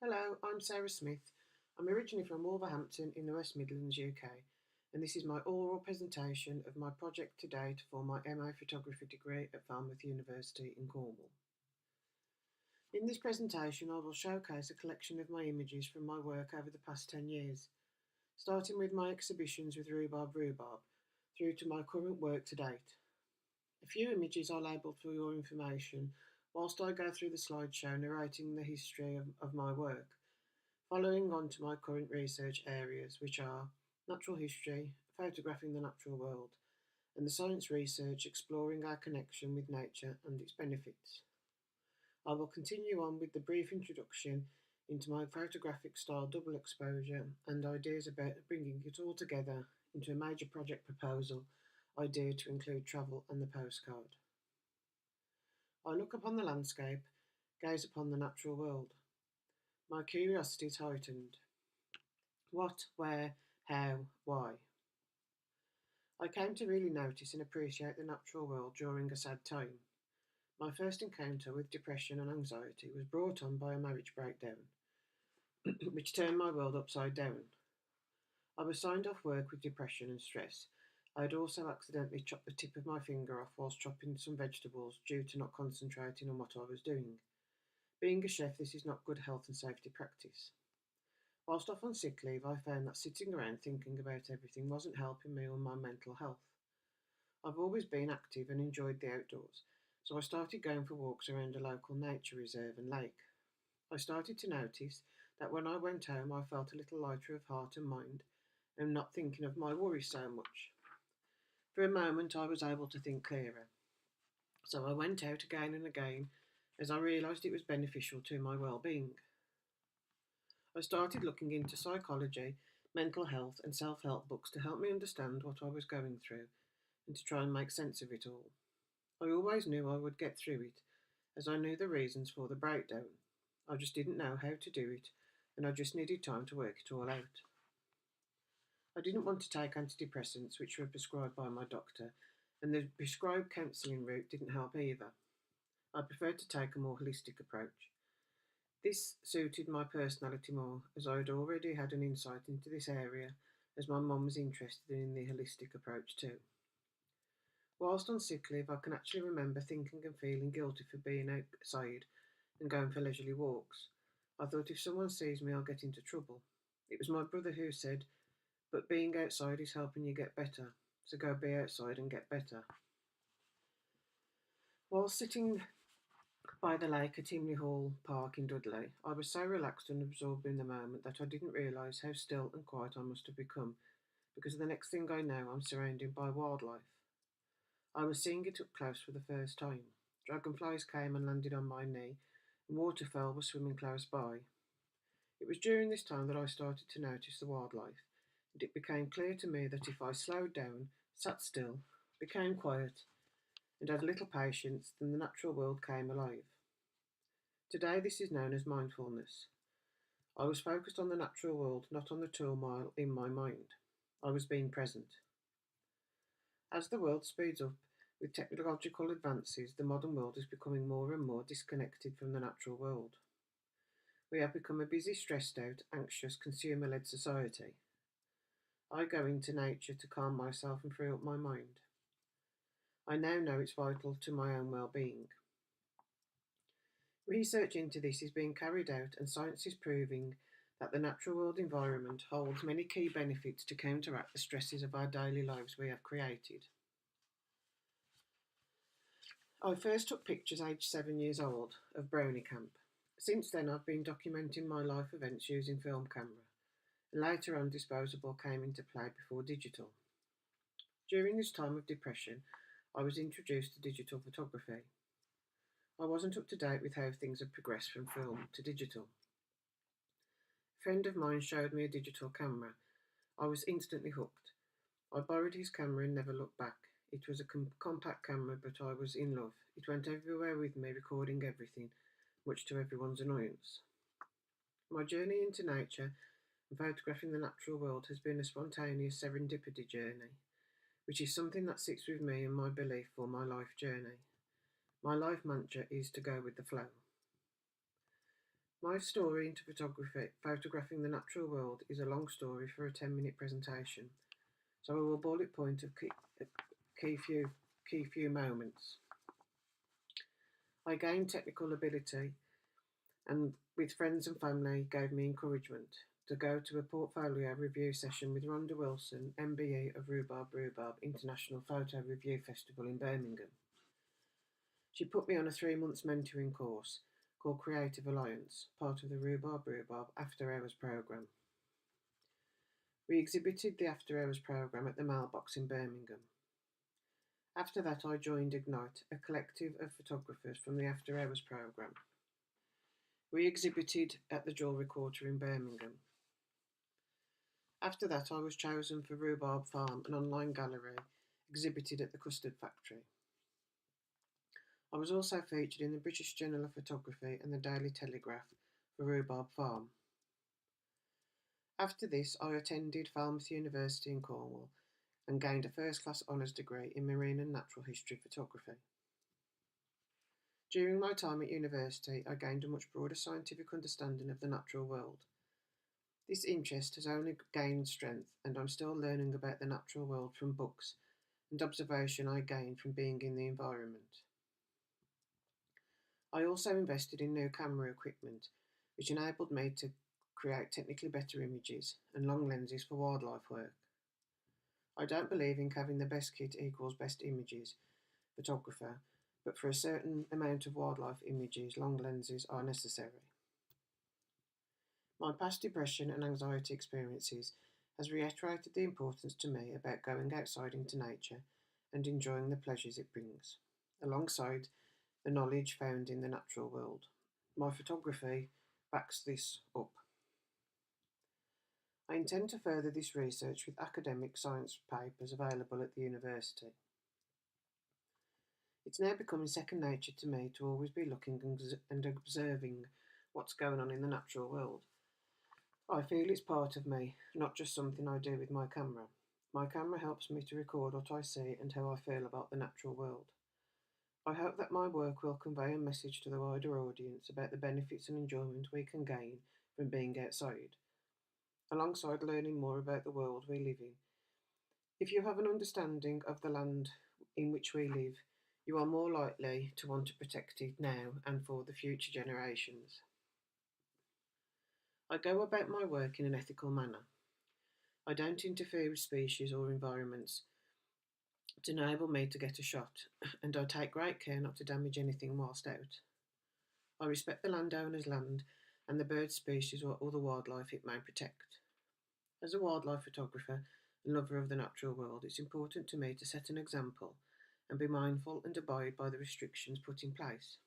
Hello, I'm Sarah Smith. I'm originally from Wolverhampton in the West Midlands, UK, and this is my oral presentation of my project to date for my MA Photography degree at Falmouth University in Cornwall. In this presentation, I will showcase a collection of my images from my work over the past 10 years, starting with my exhibitions with Rhubarb through to my current work to date. A few images are labelled for your information whilst I go through the slideshow narrating the history of my work, following on to my current research areas, which are natural history, photographing the natural world, and the science research exploring our connection with nature and its benefits. I will continue on with the brief introduction into my photographic style double exposure and ideas about bringing it all together into a major project proposal idea to include travel and the postcard. I look upon the landscape, gaze upon the natural world. My curiosity is heightened. What, where, how, why? I came to really notice and appreciate the natural world during a sad time. My first encounter with depression and anxiety was brought on by a marriage breakdown, which turned my world upside down. I was signed off work with depression and stress. I had also accidentally chopped the tip of my finger off whilst chopping some vegetables due to not concentrating on what I was doing. Being a chef, this is not good health and safety practice. Whilst off on sick leave, I found that sitting around thinking about everything wasn't helping me or my mental health. I've always been active and enjoyed the outdoors, so I started going for walks around a local nature reserve and lake. I started to notice that when I went home, I felt a little lighter of heart and mind and not thinking of my worries so much. For a moment, I was able to think clearer. So I went out again and again as I realised it was beneficial to my well-being. I started looking into psychology, mental health, and self help books to help me understand what I was going through and to try and make sense of it all. I always knew I would get through it, as I knew the reasons for the breakdown. I just didn't know how to do it, and I just needed time to work it all out. I didn't want to take antidepressants, which were prescribed by my doctor, and the prescribed counselling route didn't help either. I preferred to take a more holistic approach. This suited my personality more, as I had already had an insight into this area, as my mum was interested in the holistic approach too. Whilst on sick leave, I can actually remember thinking and feeling guilty for being outside and going for leisurely walks. I thought if someone sees me, I'll get into trouble. It was my brother who said, "But being outside is helping you get better, so go be outside and get better." While sitting by the lake at Imley Hall Park in Dudley, I was so relaxed and absorbed in the moment that I didn't realise how still and quiet I must have become, because the next thing I know, I'm surrounded by wildlife. I was seeing it up close for the first time. Dragonflies came and landed on my knee, and waterfowl were swimming close by. It was during this time that I started to notice the wildlife, and it became clear to me that if I slowed down, sat still, became quiet, and had a little patience, then the natural world came alive. Today, this is known as mindfulness. I was focused on the natural world, not on the turmoil in my mind. I was being present. As the world speeds up with technological advances, the modern world is becoming more and more disconnected from the natural world. We have become a busy, stressed out, anxious, consumer led society. I go into nature to calm myself and free up my mind. I now know it's vital to my own well being. Research into this is being carried out, and science is proving that the natural world environment holds many key benefits to counteract the stresses of our daily lives we have created. I first took pictures aged 7 years old of Brownie Camp. Since then, I've been documenting my life events using film camera, and later on, disposable came into play before digital. During this time of depression, I was introduced to digital photography. I wasn't up to date with how things had progressed from film to digital. A friend of mine showed me a digital camera. I was instantly hooked. I borrowed his camera and never looked back. It was a compact camera, but I was in love. It went everywhere with me, recording everything, much to everyone's annoyance. My journey into nature and photographing the natural world has been a spontaneous serendipity journey, which is something that sits with me and my belief for my life journey. My life mantra is to go with the flow. My story into photography, photographing the natural world, is a long story for a 10-minute presentation, so I will bullet point of key few key few moments. I gained technical ability and with friends and family gave me encouragement to go to a portfolio review session with Rhonda Wilson, MBE of Rhubarb International Photo Review Festival in Birmingham. She put me on a 3 months mentoring course called Creative Alliance, part of the Rhubarb After Hours programme. We exhibited the After Hours programme at the Mailbox in Birmingham. After that, I joined Ignite, a collective of photographers from the After Hours programme. We exhibited at the Jewellery Quarter in Birmingham. After that, I was chosen for Rhubarb Farm, an online gallery, exhibited at the Custard Factory. I was also featured in the British Journal of Photography and the Daily Telegraph for Rhubarb Farm. After this, I attended Falmouth University in Cornwall and gained a first-class honours degree in marine and natural history photography. During my time at university, I gained a much broader scientific understanding of the natural world. This interest has only gained strength, and I'm still learning about the natural world from books and observation I gained from being in the environment. I also invested in new camera equipment, which enabled me to create technically better images and long lenses for wildlife work. I don't believe in having the best kit equals best images photographer, but for a certain amount of wildlife images, long lenses are necessary. My past depression and anxiety experiences has reiterated the importance to me about going outside into nature and enjoying the pleasures it brings, alongside the knowledge found in the natural world. My photography backs this up. I intend to further this research with academic science papers available at the university. It's now becoming second nature to me to always be looking and observing what's going on in the natural world. I feel it's part of me, not just something I do with my camera. My camera helps me to record what I see and how I feel about the natural world. I hope that my work will convey a message to the wider audience about the benefits and enjoyment we can gain from being outside, alongside learning more about the world we live in. If you have an understanding of the land in which we live, you are more likely to want to protect it now and for the future generations. I go about my work in an ethical manner. I don't interfere with species or environments to enable me to get a shot, and I take great care not to damage anything whilst out. I respect the landowner's land and the bird species or other wildlife it may protect. As a wildlife photographer and lover of the natural world, it's important to me to set an example and be mindful and abide by the restrictions put in place.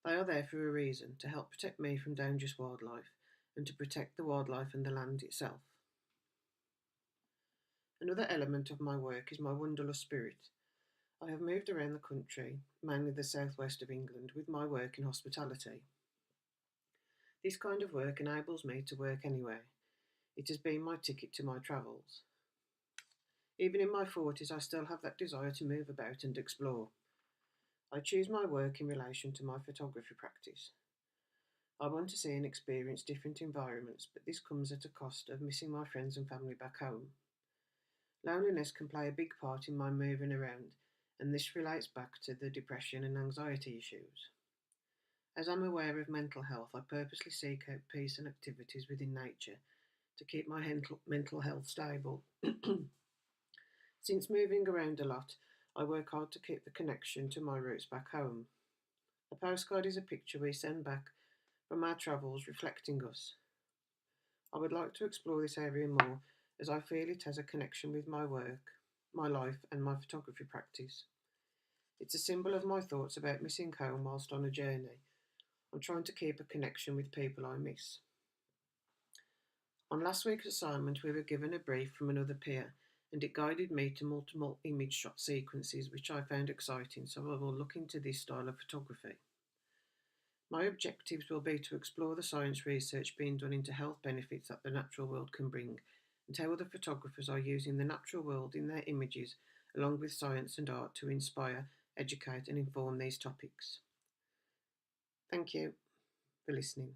They are there for a reason, to help protect me from dangerous wildlife and to protect the wildlife and the land itself. Another element of my work is my wanderlust spirit. I have moved around the country, mainly the southwest of England, with my work in hospitality. This kind of work enables me to work anywhere. It has been my ticket to my travels. Even in my 40s, I still have that desire to move about and explore. I choose my work in relation to my photography practice. I want to see and experience different environments, but this comes at a cost of missing my friends and family back home. Loneliness can play a big part in my moving around, and this relates back to the depression and anxiety issues. As I'm aware of mental health, I purposely seek out peace and activities within nature to keep my mental health stable. Since moving around a lot, I work hard to keep the connection to my roots back home. A postcard is a picture we send back from our travels reflecting us. I would like to explore this area more as I feel it has a connection with my work, my life and my photography practice. It's a symbol of my thoughts about missing home whilst on a journey. I'm trying to keep a connection with people I miss. On last week's assignment, we were given a brief from another peer, and it guided me to multiple image shot sequences, which I found exciting, so I will look into this style of photography. My objectives will be to explore the science research being done into health benefits that the natural world can bring, and how other photographers are using the natural world in their images, along with science and art, to inspire, educate and inform these topics. Thank you. for listening.